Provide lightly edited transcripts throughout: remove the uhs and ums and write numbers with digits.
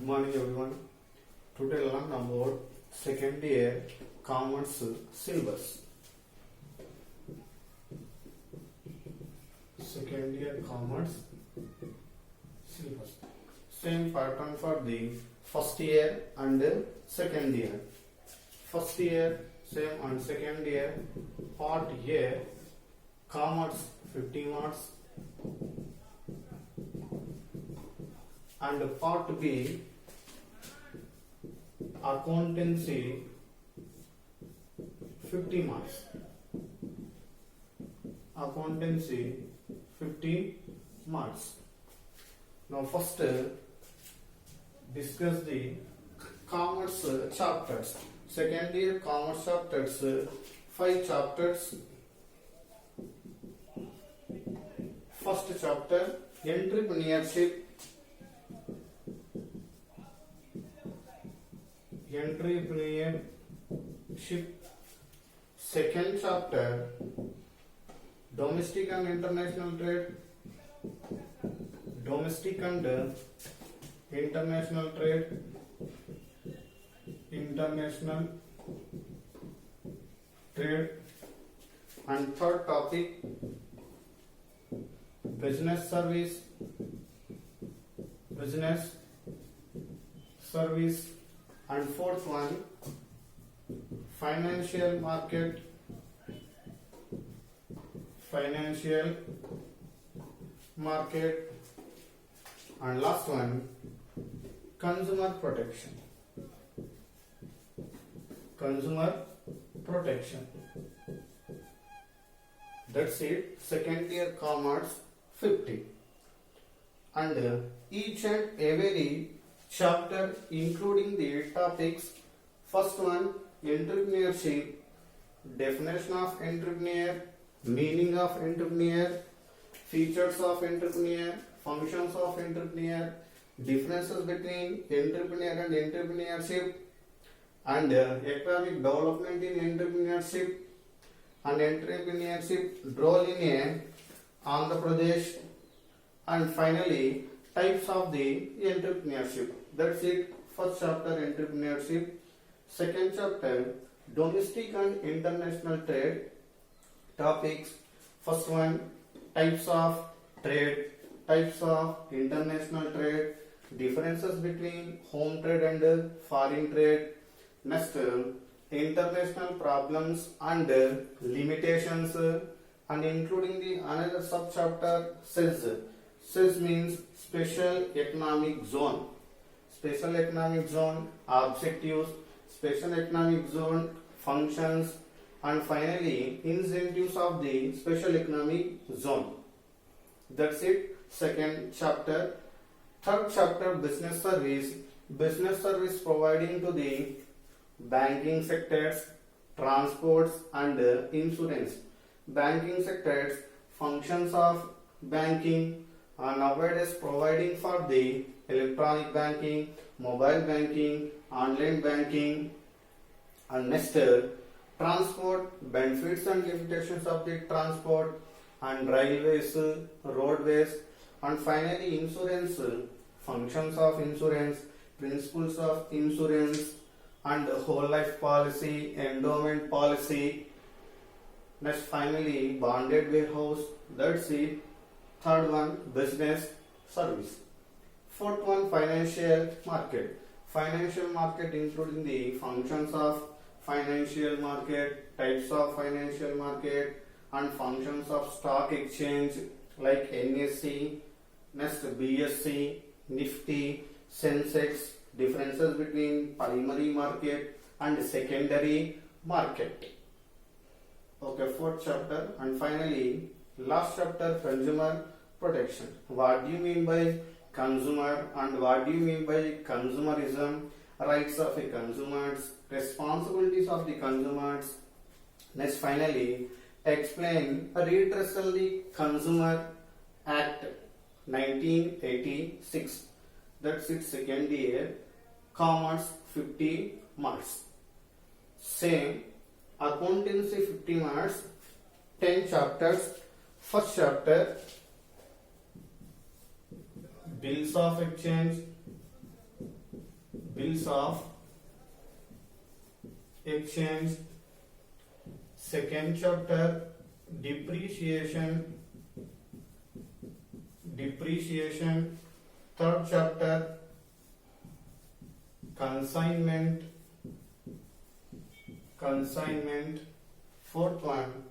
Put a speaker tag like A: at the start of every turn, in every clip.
A: morning everyone. Today learn about second year commerce syllabus. Second year commerce syllabus. Same pattern for the first year and second year. First year same and second year. Part A commerce 50 marks and part B accountancy 50 marks. Accountancy 50 marks. Now first discuss the commerce chapters. Second year commerce chapters, 5 chapters. First chapter entrepreneurship. Second chapter domestic and international trade. Domestic and international trade. International trade. And third topic business service. Business service. And fourth one financial market. Financial market. And last one consumer protection. Consumer protection. That's it. Second year commerce 50. And each and every chapter including the topics. First one entrepreneurship, definition of entrepreneur, meaning of entrepreneur, features of entrepreneur, functions of entrepreneur, differences between entrepreneur and entrepreneurship, and economic development in entrepreneurship, and entrepreneurship role in Andhra Pradesh, and finally types of the entrepreneurship. That's it. First chapter entrepreneurship. Second chapter domestic and international trade. Topics. First one types of trade, types of international trade, differences between home trade and foreign trade. Next international problems and limitations, and including the another subchapter SEZ. SEZ means special economic zone. Special economic zone objectives, special economic zone functions, and finally incentives of the special economic zone. That's it. Second chapter. Third chapter business service. Business service providing to the banking sectors, transports, and insurance. Banking sectors, functions of banking, and nowadays providing for the electronic banking, mobile banking, online banking. And next transport, benefits and limitations of the transport, and railways, roadways, and finally insurance, functions of insurance, principles of insurance, and whole life policy, endowment policy. Next finally bonded warehouse. That's it. Third one business service. Fourth one financial market. Financial market including the functions of financial market, types of financial market, and functions of stock exchange like NSE, next BSE, Nifty, Sensex, differences between primary market and secondary market. Okay, fourth chapter. And finally last chapter consumer protection. What do you mean by consumer and what do you mean by consumerism? Rights of the consumers, responsibilities of the consumers. Next finally explain redressal the Consumer Act 1986. That's it. Second year commerce 50 marks. Same accountancy 50 marks. 10 chapters. First chapter bills of exchange, bills of exchange. Second chapter, depreciation. Third chapter, consignment. Fourth one,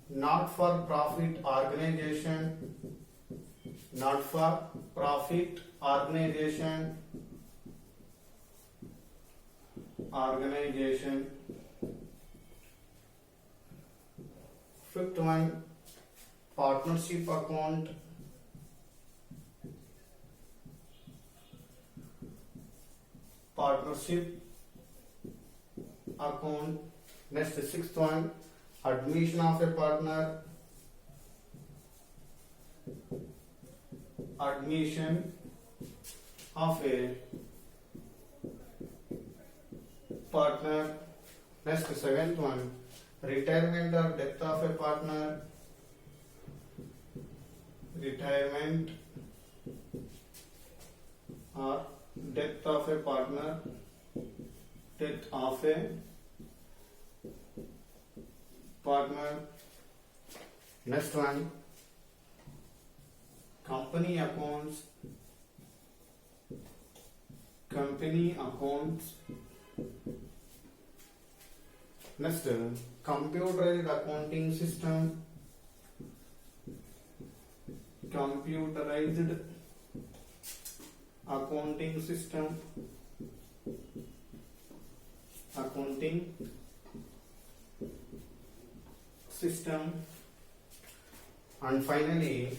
A: not for profit organization. Fifth one, partnership account. Next, sixth one, admission of a partner. Next, seventh one, retirement or death of a partner. Next one, company accounts. Next, computerized accounting system. And finally,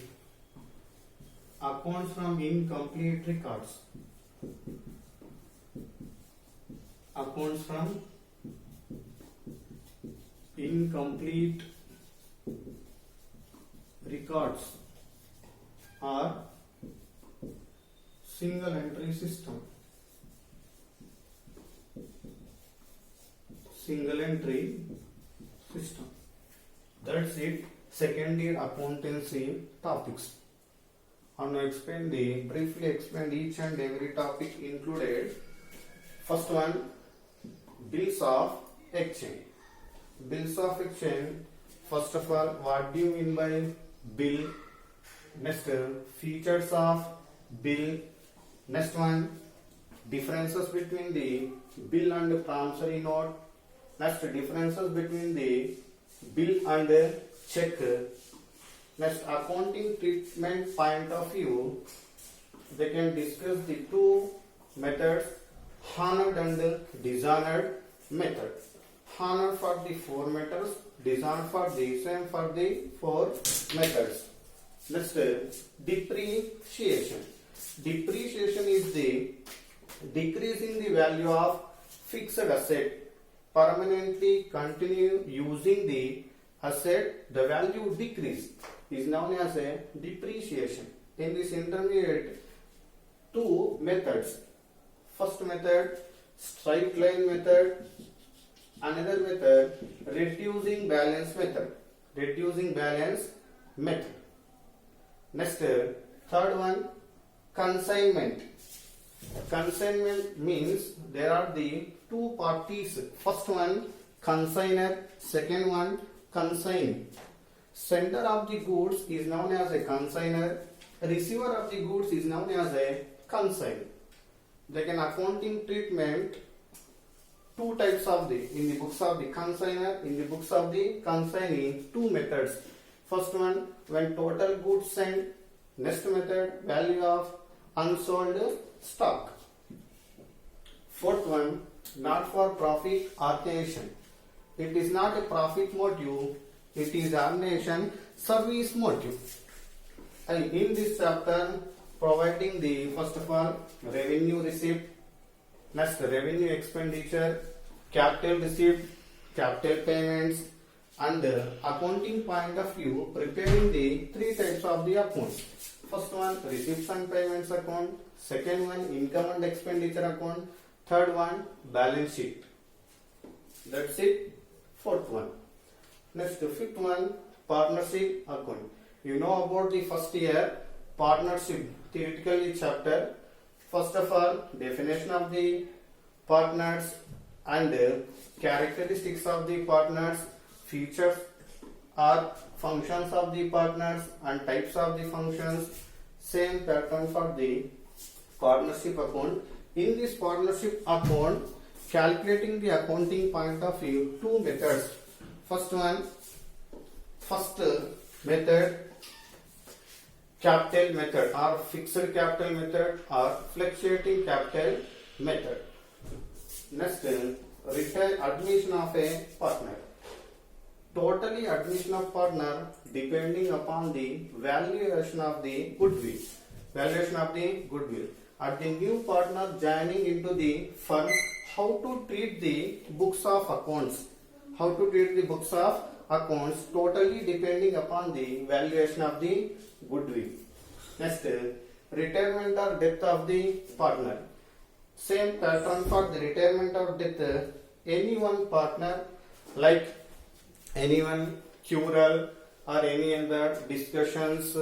A: accounts from incomplete records. Or single entry system. That's it. Second year accountancy topics. I now briefly explain each and every topic included. First one, bills of exchange. First of all, what do you mean by bill? Next, features of bill. Next one, differences between the bill and promissory note. Next, differences between the bill and check. Next, accounting treatment point of view. They can discuss the two methods, honored and dishonored method. Honored for the four methods, dishonored for the same for the four methods. Next, depreciation. Depreciation is the decreasing the value of fixed asset. Permanently continue using the asset, the value decrease is known as a depreciation. In this intermediate, two methods. First method, straight line method. Another method, reducing balance method. Next, third one, consignment. Consignment means there are the two parties. First one, consigner. Second one, consign. Sender of the goods is known as a consigner. Receiver of the goods is known as a consign. They can accounting treatment two types of in the books of the consigner, in the books of the consignee, two methods. First one, when total goods sent. Next method, value of unsold stock. Fourth one, not for profit organization. It is not a profit motive, it is organization service motive. And in this chapter, providing the first of all revenue receipt, next revenue expenditure, capital receipt, capital payments, and accounting point of view, preparing the three types of the accounts. First one, receipts and payments account. Second one, income and expenditure account. Third one, balance sheet. That's it. Fourth one. Next, fifth one, partnership account. You know about the first year partnership theoretically chapter. First of all, definition of the partners and characteristics of the partners, features or functions of the partners and types of the functions. Same pattern for the partnership account. In this partnership account, calculating the accounting point of view, two methods. First method, capital method or fixed capital method or fluctuating capital method. Next, return admission of a partner. Totally admission of partner depending upon the valuation of the goodwill. Valuation of the goodwill. At the new partner joining into the firm, how to treat the books of accounts. How to treat the books of accounts totally depending upon the valuation of the goodwill. Next, retirement or death of the partner. Same pattern for the retirement or death. Any one partner, like anyone quarrel or any other discussions,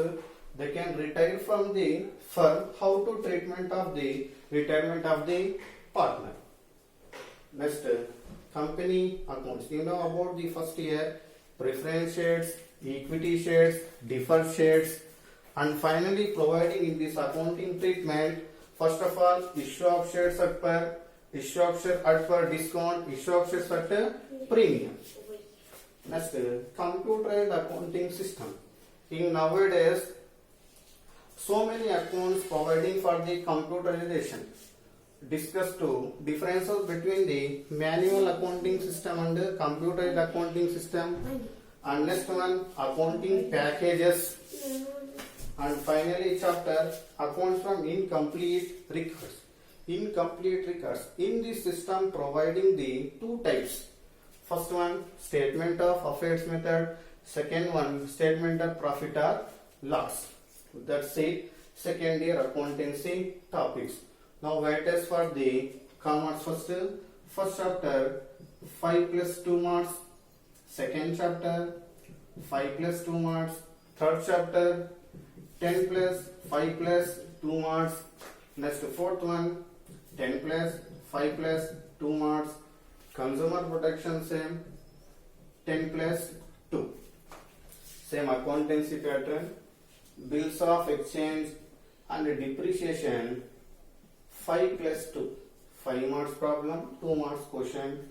A: they can retire from the firm. How to treatment of the retirement of the partner. Next, company accounts. You know about the first year, preference shares, equity shares, deferred shares, and finally providing in this accounting treatment. First of all, issue of shares at par, issue of shares at par discount, issue of shares at premium. Next, computerized accounting system. In nowadays, so many accounts providing for the computerization. Discuss two differences between the manual accounting system and the computerized accounting system. And next one, accounting packages. And finally, chapter accounts from incomplete records. Incomplete records. In this system, providing the two types. First one, statement of affairs method. Second one, statement of profit or loss. That's it. Second year accountancy topics. Now weightage for the commerce. First chapter 5 plus 2 marks. Second chapter 5 plus 2 marks. Third chapter 10 plus 5 plus 2 marks. Next, fourth one 10 plus 5 plus 2 marks. Consumer protection same 10 plus 2. Same accountancy pattern. Bills of exchange and depreciation 5 plus 2. 5 marks problem, 2 marks question.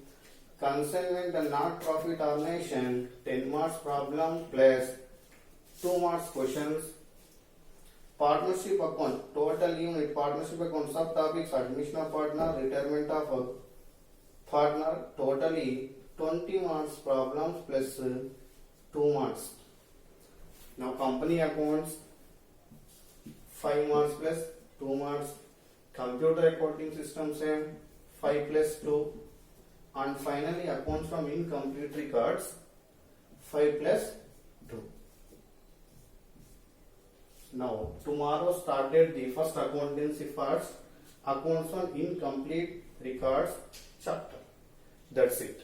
A: Consignment and not profit ordination 10 marks problem plus 2 marks questions. Partnership account, total unit, partnership account, subtopics, admission of partner, retirement of a partner, totally 20 marks problems plus 2 marks. Now company accounts 5 marks plus 2 marks. Computer accounting system same 5 plus 2. And finally accounts from incomplete records 5 plus 2. Now tomorrow started the first accountancy parts, accounts on incomplete records chapter. That's it.